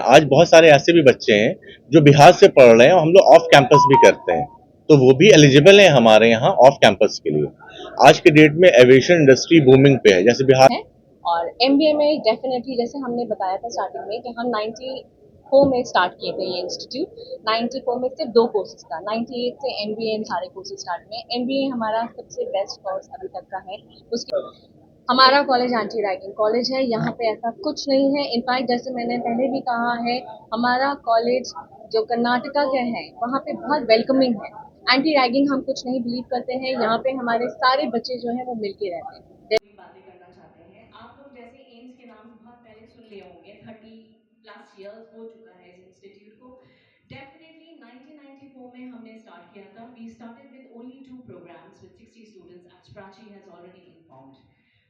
आज बहुत सारे ऐसे भी बच्चे हैं जो बिहार से पढ़ रहे हैं और हम लोग ऑफ कैंपस भी करते हैं, तो वो भी एलिजिबल है हमारे यहाँ ऑफ कैंपस के लिए। आज के डेट में एविएशन इंडस्ट्री बूमिंग पे है, जैसे बिहार है। और एमबीए में डेफिनेटली जैसे हमने बताया था स्टार्टिंग में कि हम 94 में स्टार्ट किए थे ये इंस्टीट्यूट। 94 में सिर्फ 2 कोर्सेज था, 98 से एमबीए एंड सारे कोर्सेज स्टार्ट में। एमबीए हमारा सबसे बेस्ट कोर्स अभी तक का है। उसके हमारा कॉलेज एंटी रैगिंग कॉलेज है, यहाँ पे ऐसा कुछ नहीं है। इनफैक्ट जैसे मैंने पहले भी कहा है, हमारा कॉलेज जो कर्नाटका के है वहाँ पे बहुत वेलकमिंग है। एंटी रैगिंग हम कुछ नहीं बिलीव करते हैं, यहाँ पे हमारे सारे बच्चे जो है वो मिलके रहते हैं। बातें करना चाहते हैं। आप लोग जैसे एम्स के नाम बहुत पहले सुन लिए होंगे, 30+ इयर्स हो चुका है इस इंस्टीट्यूट को। डेफिनेटली 1994 में हमने स्टार्ट किया था। We started with only 2 programs with 60 students, as Prachi has already informed.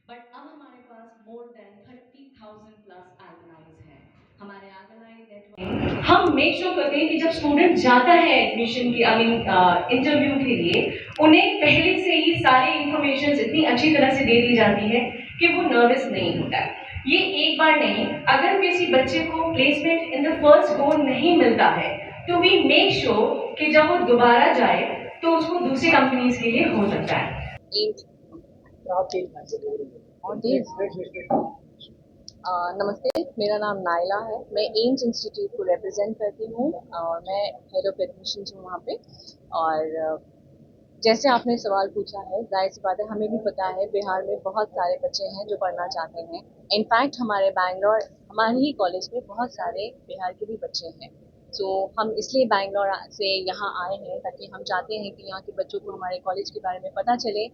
But अब हमारे पास मोर देन 30,000+ एल्युमनाइज हैं। हमारे एल्युमनाई नेटवर्क हम मेक श्योर करते हैं कि जब स्टूडेंट जाता है एडमिशन की इंटरव्यू के लिए, उन्हें पहले से ही सारी इंफॉर्मेशन इतनी अच्छी तरह से दे दी जाती है कि वो नर्वस नहीं होता है। ये एक बार नहीं, अगर किसी बच्चे को placement in the first go नहीं मिलता है तो वी मेक श्योर कि जब वो दोबारा जाए तो उसको दूसरी कंपनीज के लिए हो सकता है। नमस्ते, मेरा नाम नाइला है। मैं एम्स इंस्टीट्यूट को रिप्रेजेंट करती हूँ और मैं हेड ऑफ एडमिशन्स हूँ वहाँ पे। और जैसे आपने सवाल पूछा है, जाहिर सी बात है, हमें भी पता है बिहार में बहुत सारे बच्चे हैं जो पढ़ना चाहते हैं। इनफैक्ट हमारे बैंगलोर, हमारे ही कॉलेज में बहुत सारे बिहार के भी बच्चे हैं। तो हम इसलिए बैंगलोर से यहाँ आए हैं ताकि हम चाहते हैं कि यहाँ के बच्चों को हमारे कॉलेज के बारे में पता चले,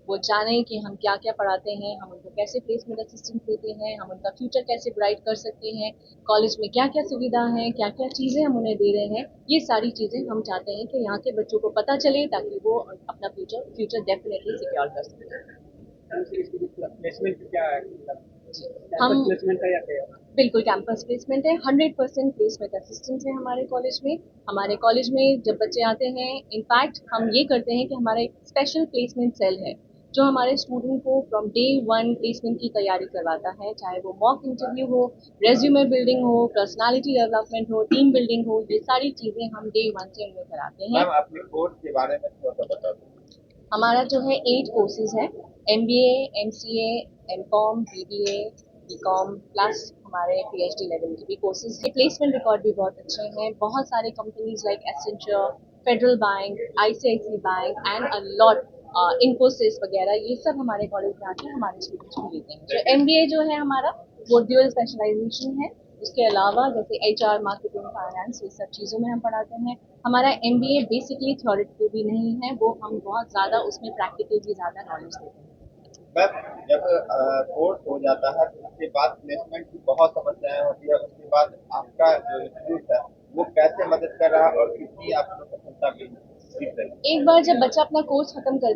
वो जाने कि हम क्या क्या पढ़ाते हैं, हम उनको कैसे प्लेसमेंट असिस्टेंस देते हैं, हम उनका फ्यूचर कैसे ब्राइट कर सकते हैं, कॉलेज में क्या क्या सुविधा है, क्या क्या चीज़ें हम उन्हें दे रहे हैं। ये सारी चीज़ें हम चाहते हैं कि यहाँ के बच्चों को पता चले ताकि वो अपना फ्यूचर फ्यूचर डेफिनेटली सिक्योर कर सकें। प्लेसमेंट क्या है? हम प्लेसमेंट का या क्या? बिल्कुल कैंपस प्लेसमेंट है, 100% प्लेसमेंट असिस्टेंस है हमारे कॉलेज में। हमारे कॉलेज में जब बच्चे आते हैं, इनफैक्ट हम ये करते हैं कि हमारा एक स्पेशल प्लेसमेंट सेल है जो हमारे स्टूडेंट को फ्रॉम डे 1 प्लेसमेंट की तैयारी करवाता है, चाहे वो मॉक इंटरव्यू हो, रेज्यूमे बिल्डिंग हो, पर्सनालिटी डेवलपमेंट हो, टीम बिल्डिंग हो, ये सारी चीज़ें हम डे 1 से उन्हें कराते हैं। मैम अपने कोर्स के बारे में थोड़ा सा बता दो। हमारा जो है 8 कोर्सेज है, MBA, MCA, MCom, BBA, BCom plus हमारे पीएचडी लेवल के भी कोर्सेज हैं। प्लेसमेंट रिकॉर्ड भी बहुत अच्छे हैं। बहुत सारे companies like Accenture, Federal Bank, ICIC Bank and a lot, Infosys वगैरह, ये सब हमारे कॉलेज में आके हमारे स्टूडेंट्स को लेते हैं। जो एमबीए जो है हमारा, वो ड्यूअल स्पेशलाइजेशन है। उसके अलावा जैसे एचआर, मार्केटिंग, फाइनेंस, ये सब चीज़ों में हम पढ़ाते हैं। हमारा एमबीए बेसिकली थ्योरेटिकल भी नहीं है, वो हम बहुत ज़्यादा उसमें प्रैक्टिकल की ज़्यादा नॉलेज देते हैं। मैम जब कोर्स हो जाता है तो उसके बाद प्लेसमेंट की बहुत समस्याएं होती है, उसके बाद आपका जो इंस्टीट्यूट है वो कैसे मदद कर रहा है और कितनी आपको सफलता मिली? एक बार जब बच्चा अपना कोर्स खत्म कर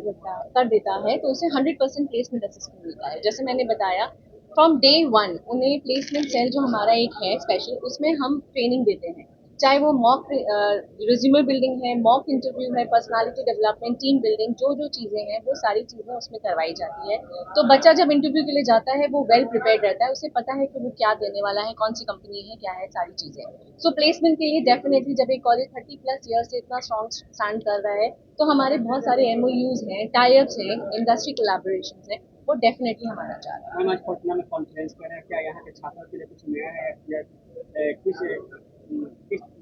देता है तो उसे 100% प्लेसमेंट असिस्टेंस मिलता है। जैसे मैंने बताया, फ्रॉम डे 1 उन्हें प्लेसमेंट सेल जो हमारा एक है स्पेशल, उसमें हम ट्रेनिंग देते हैं। चाहे वो मॉक रिज्यूमे बिल्डिंग है, मॉक इंटरव्यू है, पर्सनालिटी डेवलपमेंट, टीम बिल्डिंग, जो जो चीज़ें हैं वो सारी चीज़ें उसमें करवाई जाती है। तो बच्चा जब इंटरव्यू के लिए जाता है वो वेल प्रिपेयर्ड रहता है, उसे पता है कि वो क्या देने वाला है, कौन सी कंपनी है, क्या है, सारी चीज़ें। सो प्लेसमेंट के लिए डेफिनेटली जब एक कॉलेज 30+ ईयर से इतना स्ट्रॉन्ग स्टैंड कर रहा है तो हमारे बहुत सारे एमओयूज हैं, टाइप्स हैं, इंडस्ट्री कोलैबोरेशंस हैं, वो डेफिनेटली हमारा चाह रहा है। मैम आज पटना में कॉन्फ्रेंस कर रहे हैं, क्या यहाँ के छात्रों के लिए कुछ नया है या किस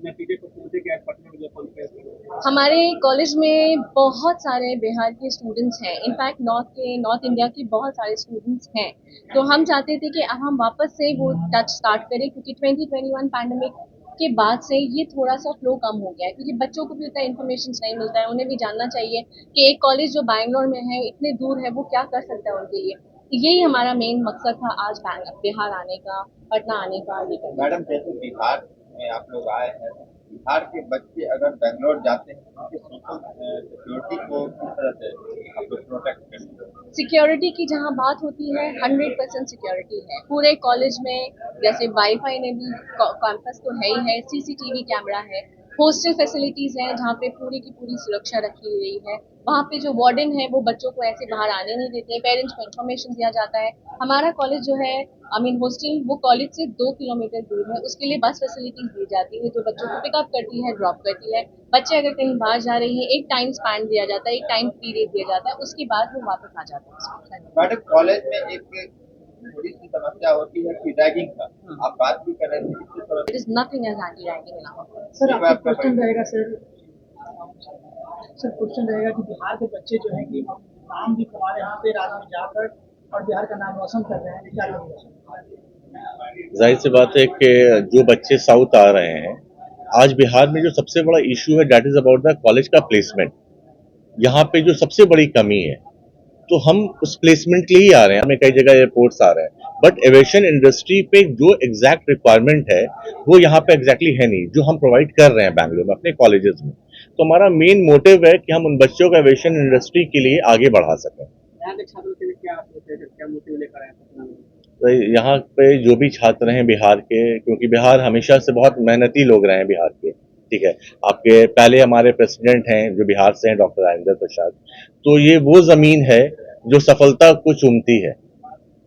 नतीजे को पहुंचे कि आज पटना में जो कॉन्फ्रेंस कर रहे हैं? हमारे कॉलेज में बहुत सारे बिहार के स्टूडेंट्स हैं, इनफैक्ट नॉर्थ इंडिया के बहुत सारे स्टूडेंट्स हैं। तो हम चाहते थे कि अब हम वापस से वो टच स्टार्ट करें, क्योंकि 2021 पैंडेमिक के बाद से ये थोड़ा सा फ्लो कम हो गया है, क्योंकि बच्चों को भी उतना इन्फॉर्मेशन नहीं मिलता है। उन्हें भी जानना चाहिए कि एक कॉलेज जो बैंगलोर में है, इतने दूर है, वो क्या कर सकता है उनके लिए। यही हमारा मेन मकसद था आज बिहार आने का, पटना आने का, ये करने का। मैडम जैसे बिहार में आप लोग आए हैं, बिहार के बच्चे अगर बेंगलोर जाते हैं तो उनके सोशल सिक्योरिटी को किस तरह से आप लोग प्रोटेक्ट करते हैं? सिक्योरिटी की जहाँ बात होती है, 100% सिक्योरिटी है पूरे कॉलेज में। जैसे वाईफाई ने भी, कैंपस तो है ही है, सीसीटीवी कैमरा है, हॉस्टल फैसिलिटीज हैं जहाँ पे पूरी की पूरी सुरक्षा रखी गई है। वहाँ पे जो वार्डन है वो बच्चों को ऐसे बाहर आने नहीं देते, पेरेंट्स को इन्फॉर्मेशन दिया जाता है। हमारा कॉलेज जो है हॉस्टल वो कॉलेज से 2 किलोमीटर दूर है, उसके लिए बस फैसिलिटीज दी जाती है जो बच्चों को पिकअप करती है, ड्रॉप करती है। बच्चे अगर कहीं बाहर जा रहे हैं, एक टाइम स्पैन दिया जाता है, एक टाइम पीरियड दिया जाता है, उसके बाद वो वापस आ जाते हैं। मैडम, कॉलेज में एक थोड़ी सी समस्या होती है कि रैगिंग का आप बात भी कर रहे थे, इससे थोड़ा it is nothing as anti ragging in our college. Sir आपका आपका क्वेश्चन रहेगा सर क्वेश्चन रहेगा कि बिहार के बच्चे जो हैं कि नाम भी हमारे यहाँ पे राज्य में जाकर और बिहार का नाम रोशन कर रहे हैं, क्या लगेगा? जाहिर सी बात है कि जो बच्चे साउथ आ रहे हैं, आज बिहार में जो सबसे बड़ा इशू है that is about the college का प्लेसमेंट। यहाँ पे जो सबसे बड़ी कमी है, तो हम उस प्लेसमेंट के लिए ही आ रहे हैं। हमें कई जगह एयरपोर्ट्स आ रहे हैं, बट एविएशन इंडस्ट्री पे जो एग्जैक्ट रिक्वायरमेंट है वो यहाँ पे एग्जैक्टली है नहीं, जो हम प्रोवाइड कर रहे हैं बैंगलोर में अपने कॉलेजेस में। तो हमारा मेन मोटिव है कि हम उन बच्चों को एविएशन इंडस्ट्री के लिए आगे बढ़ा सकें। यहाँ के छात्रों के लिए क्या मोटिव लेकर आए हैं? तो यहाँ पे जो भी छात्र हैं बिहार के, क्योंकि बिहार हमेशा से बहुत मेहनती लोग रहे हैं बिहार के, ठीक है। आपके पहले हमारे प्रेसिडेंट हैं जो बिहार से हैं, डॉक्टर राजेंद्र प्रसाद। तो ये वो जमीन है जो सफलता को चूमती है।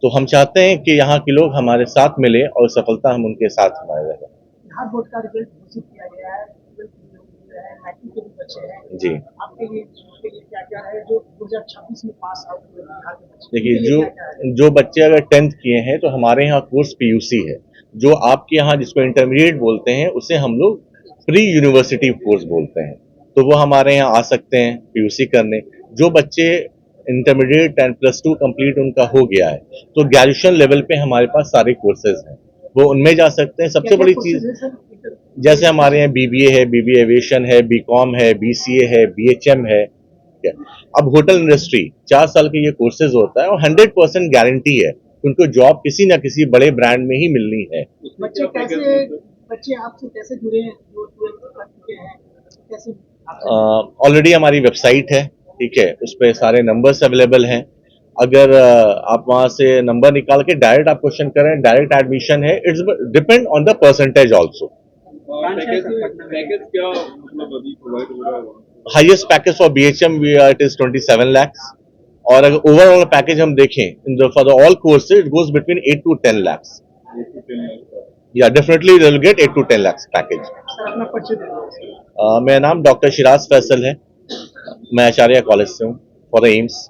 तो हम चाहते हैं कि यहाँ के लोग हमारे साथ मिले और सफलता हम उनके साथ हमारे रहे। बिहार बोर्ड का रिजल्ट घोषित किया गया है, मैट्रिक के भी बच्चे हैं। जी, आपके लिए क्या क्या है जो 2026 में पास आउट हुए बिहार के बच्चे? देखिए उनके लिए क्या है? जो बच्चे अगर 10th किए हैं तो हमारे यहाँ कोर्स पीयूसी है। जो आपके यहाँ जिसको इंटरमीडिएट बोलते हैं उसे हम लोग प्री यूनिवर्सिटी कोर्स बोलते हैं। तो वो हमारे यहाँ आ सकते हैं पीयूसी करने। जो बच्चे इंटरमीडिएट एंड +2 कंप्लीट उनका हो गया है तो ग्रेजुएशन लेवल पे हमारे पास सारे कोर्सेज हैं, वो उनमें जा सकते हैं। सबसे क्या-क्या बड़ी कोर्सेज चीज है सर? जैसे हमारे यहाँ बीबीए है, बीबीए एविएशन है, बीकॉम है, बीसीए है, बीएचएम है। ठीक है। अब होटल इंडस्ट्री 4 साल के ये कोर्सेज होता है और 100% गारंटी है कि उनको जॉब किसी ना किसी बड़े ब्रांड में ही मिलनी है। बच्चे आपसे कैसे जुड़े हैं जो 12th कर चुके हैं? कैसे ऑलरेडी हमारी वेबसाइट है, ठीक है, उस पर सारे नंबर्स अवेलेबल हैं। अगर आप वहां से नंबर निकाल के डायरेक्ट आप क्वेश्चन करें, डायरेक्ट एडमिशन है। It's depend on the percentage also. Package क्या मतलब अभी प्रोवाइड हो रहा है? Highest package for BHM it is 27 lakhs, और अगर ओवरऑल पैकेज हम देखें for the all courses it goes between 8 to 10 lakhs। 8 to 10 lakh. या definitely they will get 8 to 10 lakhs package. Sir अपना परिचय दे दीजिए। मेरा नाम डॉक्टर शिराज फैसल है, मैं आचार्य कॉलेज से हूँ फॉर द एम्स।